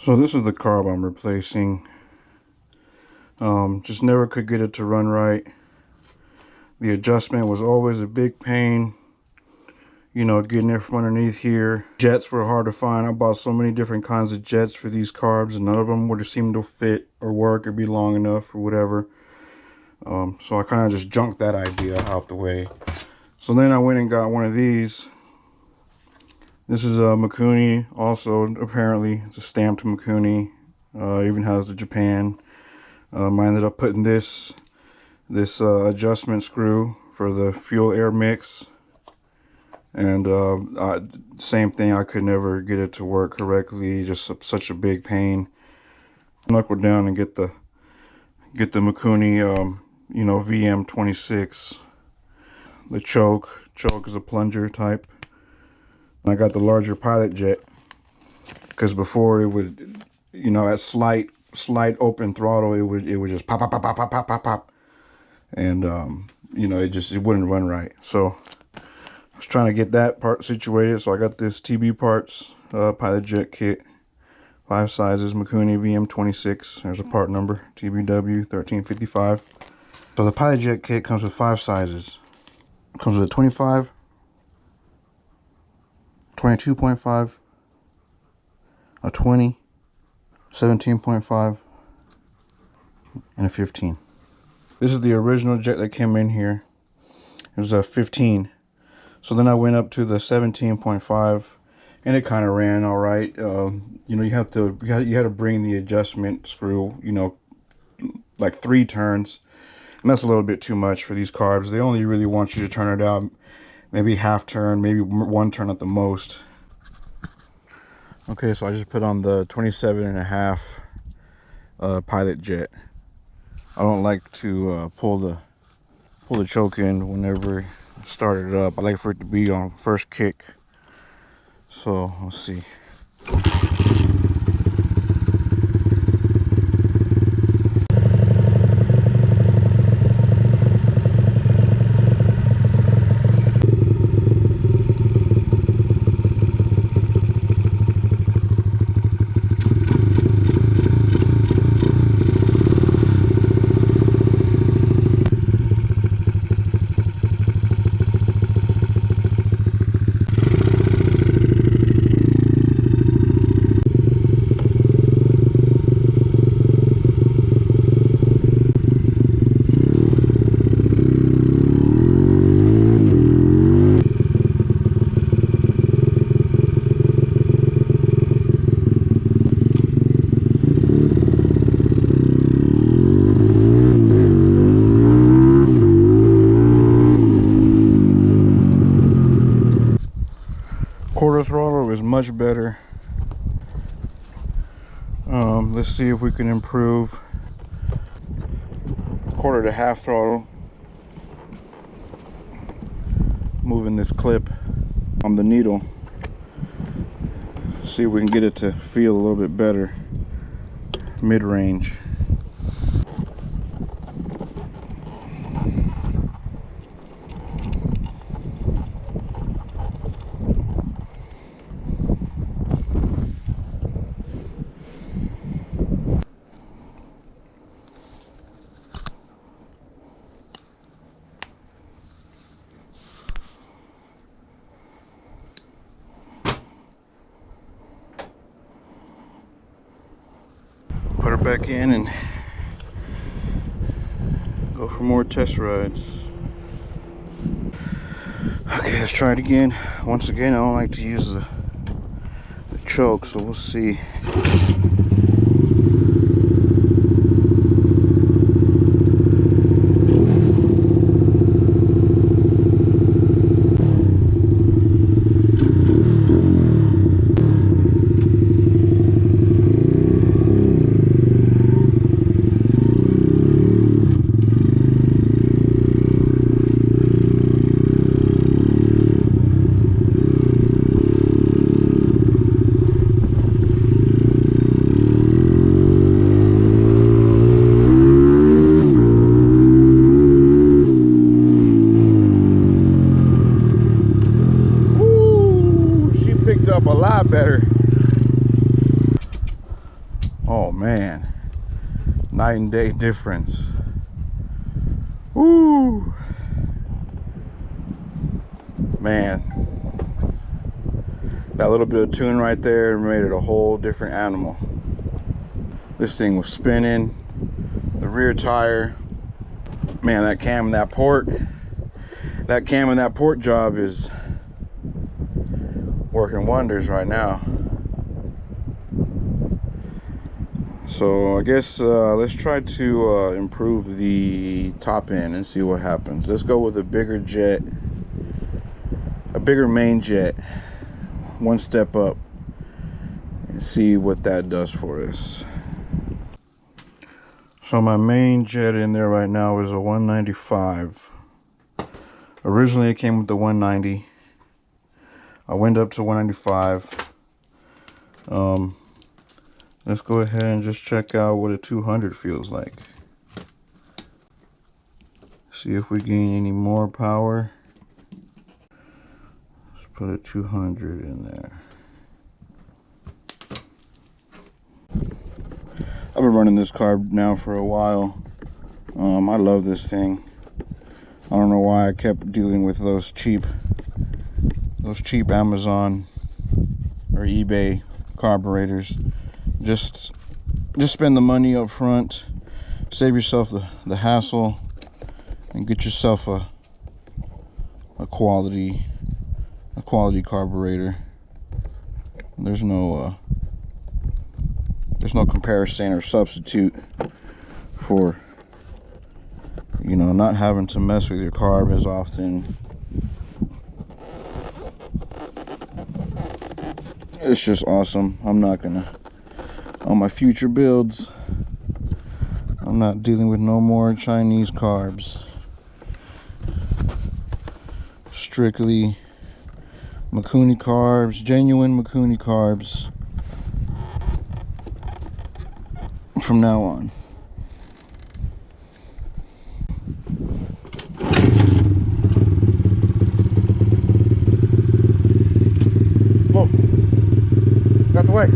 So this is the carb I'm replacing. Just never could get it to run right. The adjustment was always a big pain, you know, getting it from underneath here. Jets were hard to find. I bought so many different kinds of jets for these carbs, and none of them would seem to fit or work or be long enough or whatever. So I kind of just junked that idea out the way. So then I went and got one of these. This is a Mikuni, also apparently it's a stamped Mikuni. Even has the Japan. I ended up putting this adjustment screw for the fuel air mix, and same thing, I could never get it to work correctly. Just such a big pain. Knuckle down and get the Mikuni, you know, vm26. The choke is a plunger type. I got the larger pilot jet because before it would, you know, at slight open throttle, it would just pop, and you know, it wouldn't run right. So I was trying to get that part situated. So I got this TB Parts pilot jet kit, 5 sizes, Mikuni vm26. There's a part number, TBW 1355. So the pilot jet kit comes with 5 sizes. It comes with a 25, 22.5, a 20, 17.5, and a 15. This is the original jet that came in here. It was a 15. So then I went up to the 17.5, and it kind of ran all right. You know, you had to bring the adjustment screw, you know, like 3 turns, and that's a little bit too much for these carbs. They only really want you to turn it out maybe half turn, maybe 1 turn at the most. Okay, so I just put on the 27.5 pilot jet. I don't like to pull the choke in whenever I start it up. I like for it to be on first kick. So let's see. Quarter throttle is much better. Let's see if we can improve quarter to half throttle. Moving this clip on the needle. See if we can get it to feel a little bit better mid-range. Put her back in and go for more test rides. Okay, let's try it again. Once again, I don't like to use the choke, so we'll see. night and day difference. Woo! Man, that little bit of tune right there made it a whole different animal. This thing was spinning. The rear tire, man, that cam and that port job is working wonders right now. So I guess let's try to improve the top end and see what happens. Let's go with a bigger jet, a bigger main jet, one step up, and see what that does for us. So my main jet in there right now is a 195. Originally it came with the 190. I went up to 195. Let's go ahead and just check out what a 200 feels like. See if we gain any more power. Let's put a 200 in there. I've been running this carb now for a while. I love this thing. I don't know why I kept dealing with those cheap Amazon or eBay carburetors. Just spend the money up front, save yourself the hassle, and get yourself a quality carburetor. There's no comparison or substitute for, you know, not having to mess with your carb as often. It's just awesome. I'm not gonna, on my future builds, I'm not dealing with no more Chinese carbs. Strictly Mikuni carbs, genuine Mikuni carbs from now on. Whoa, got the way.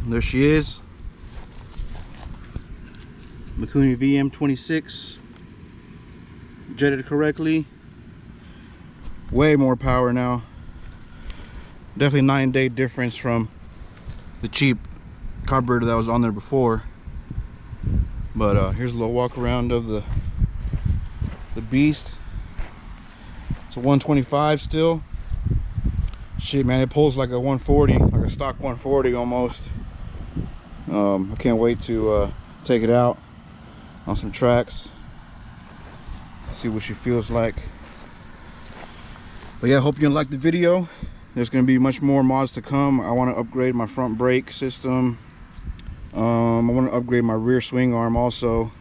There she is. Mikuni vm26, jetted correctly. Way more power now. Definitely 9-day difference from the cheap carburetor that was on there before. But here's a little walk around of the beast. It's a 125 still. Shit, man, it pulls like a 140, like a stock 140 almost. I can't wait to take it out on some tracks, see what she feels like. But yeah, I hope you liked the video. There's going to be much more mods to come. I want to upgrade my front brake system. I want to upgrade my rear swing arm also.